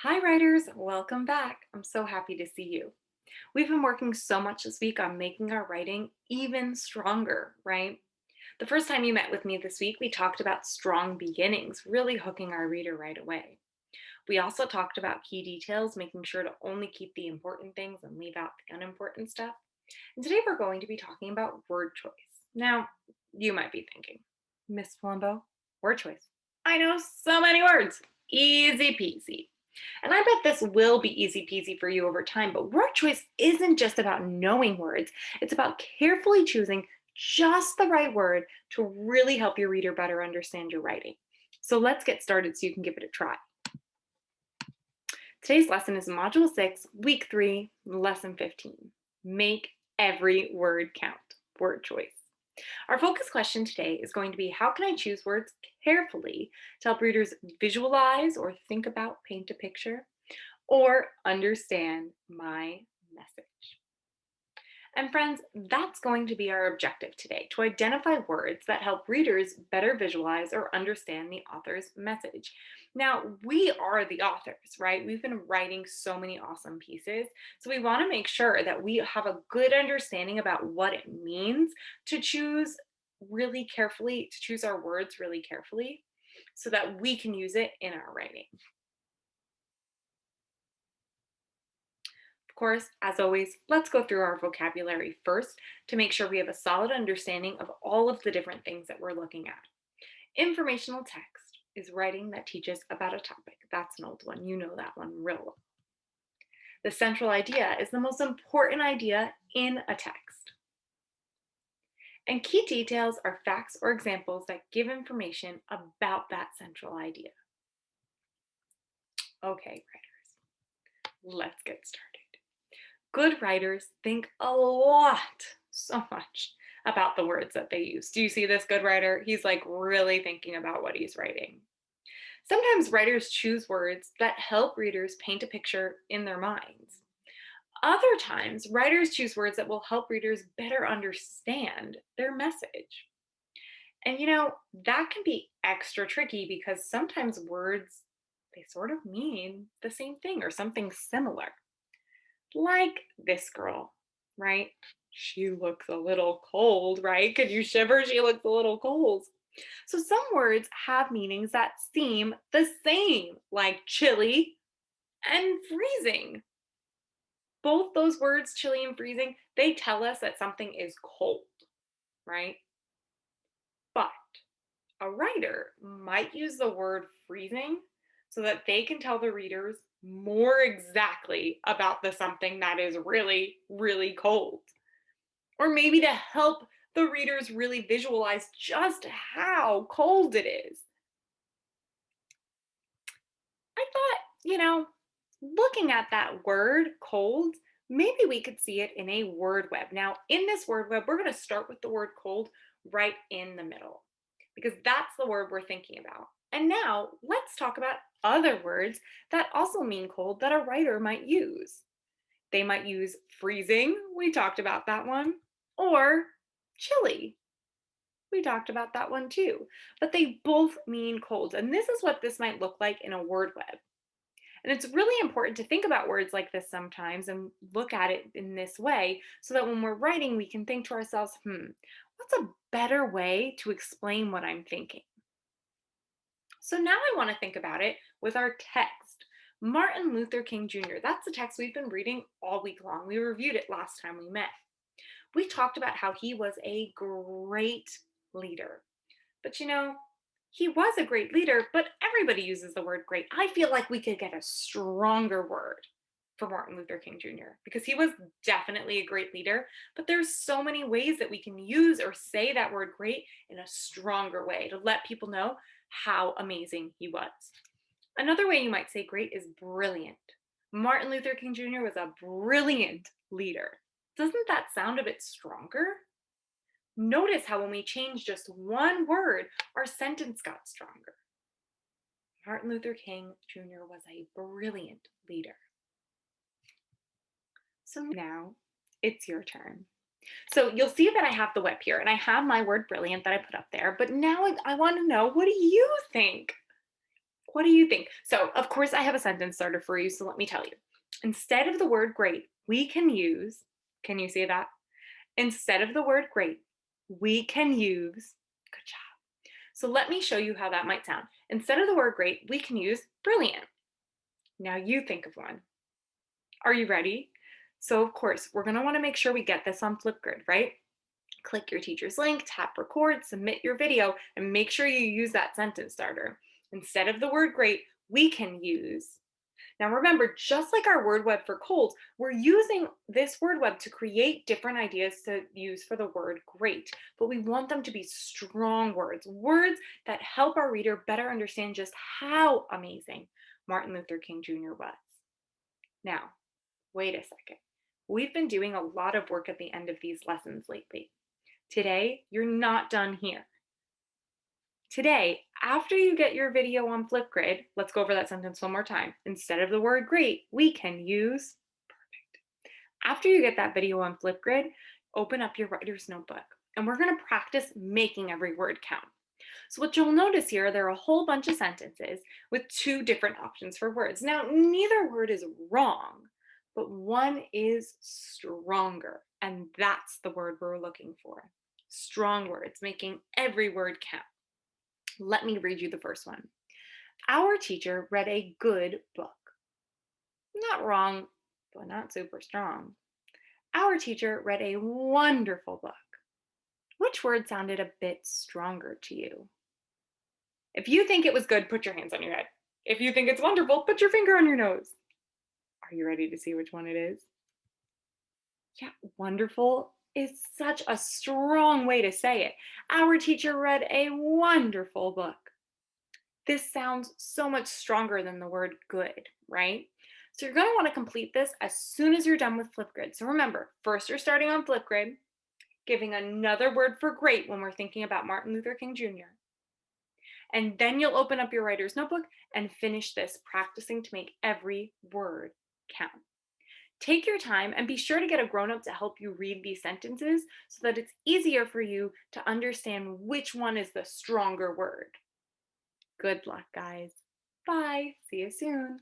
Hi, writers. Welcome back. I'm so happy to see you. We've been working so much this week on making our writing even stronger, right? The first time you met with me this week, we talked about strong beginnings, really hooking our reader right away. We also talked about key details, making sure to only keep the important things and leave out the unimportant stuff. And today we're going to be talking about word choice. Now, you might be thinking, Miss Palumbo, word choice. I know so many words. Easy peasy. And I bet this will be easy peasy for you over time, but word choice isn't just about knowing words. It's about carefully choosing just the right word to really help your reader better understand your writing. So let's get started so you can give it a try. Today's lesson is Module 6, Week 3, Lesson 15. Make every word count. Word choice. Our focus question today is going to be, how can I choose words carefully to help readers visualize or think about, paint a picture, or understand my message? And friends, that's going to be our objective today, to identify words that help readers better visualize or understand the author's message. Now, we are the authors, right? We've been writing so many awesome pieces. So we want to make sure that we have a good understanding about what it means to choose really carefully, to choose our words really carefully so that we can use it in our writing. Of course, as always, let's go through our vocabulary first to make sure we have a solid understanding of all of the different things that we're looking at. Informational text is writing that teaches about a topic. That's an old one. You know that one real well. The central idea is the most important idea in a text. And key details are facts or examples that give information about that central idea. Okay, writers, let's get started. Good writers think a lot, so much about the words that they use. Do you see this good writer? He's like really thinking about what he's writing. Sometimes writers choose words that help readers paint a picture in their minds. Other times, writers choose words that will help readers better understand their message. And that can be extra tricky because sometimes words, they sort of mean the same thing or something similar. Like this girl, right? She looks a little cold, right? Could you shiver? She looks a little cold. So some words have meanings that seem the same, like chilly and freezing. Both those words, chilly and freezing, they tell us that something is cold, right? But a writer might use the word freezing so that they can tell the readers more exactly about the something that is really, really cold. Or maybe to help the readers really visualize just how cold it is. I thought, looking at that word cold, maybe we could see it in a word web. Now, in this word web, we're going to start with the word cold right in the middle because that's the word we're thinking about. And now let's talk about other words that also mean cold that a writer might use. They might use freezing, we talked about that one, or chilly. We talked about that one too. But they both mean cold. And this is what this might look like in a word web. And it's really important to think about words like this sometimes and look at it in this way so that when we're writing, we can think to ourselves, what's a better way to explain what I'm thinking? So now I want to think about it with our text. Martin Luther King Jr., that's the text we've been reading all week long. We reviewed it last time we met. We talked about how he was a great leader. But he was a great leader, but everybody uses the word great. I feel like we could get a stronger word for Martin Luther King Jr. because he was definitely a great leader, but there's so many ways that we can use or say that word great in a stronger way to let people know how amazing he was. Another way you might say great is brilliant. Martin Luther King Jr. was a brilliant leader. Doesn't that sound a bit stronger? Notice how when we change just one word, our sentence got stronger. Martin Luther King Jr. was a brilliant leader. So now it's your turn. So you'll see that I have the web here and I have my word brilliant that I put up there, but now I want to know, what do you think? What do you think? So, of course, I have a sentence starter for you, so let me tell you. Instead of the word great, we can use, can you see that? Instead of the word great, we can use, good job. So let me show you how that might sound. Instead of the word great, we can use brilliant. Now you think of one. Are you ready? So of course, we're gonna wanna make sure we get this on Flipgrid, right? Click your teacher's link, tap record, submit your video, and make sure you use that sentence starter. Instead of the word great, we can use. Now remember, just like our word web for cold, we're using this word web to create different ideas to use for the word great, but we want them to be strong words, words that help our reader better understand just how amazing Martin Luther King Jr. was. Now, wait a second. We've been doing a lot of work at the end of these lessons lately. Today, you're not done here. Today, after you get your video on Flipgrid, let's go over that sentence one more time. Instead of the word great, we can use perfect. After you get that video on Flipgrid, open up your writer's notebook and we're going to practice making every word count. So what you'll notice here, there are a whole bunch of sentences with two different options for words. Now, neither word is wrong, but one is stronger, and that's the word we're looking for. Strong words, making every word count. Let me read you the first one. Our teacher read a good book. Not wrong, but not super strong. Our teacher read a wonderful book. Which word sounded a bit stronger to you? If you think it was good, put your hands on your head. If you think it's wonderful, put your finger on your nose. Are you ready to see which one it is? Yeah, wonderful is such a strong way to say it. Our teacher read a wonderful book. This sounds so much stronger than the word good, right? So you're going to want to complete this as soon as you're done with Flipgrid. So remember, first you're starting on Flipgrid, giving another word for great when we're thinking about Martin Luther King Jr. And then you'll open up your writer's notebook and finish this, practicing to make every word count. Take your time and be sure to get a grown-up to help you read these sentences so that it's easier for you to understand which one is the stronger word. Good luck, guys. Bye. See you soon.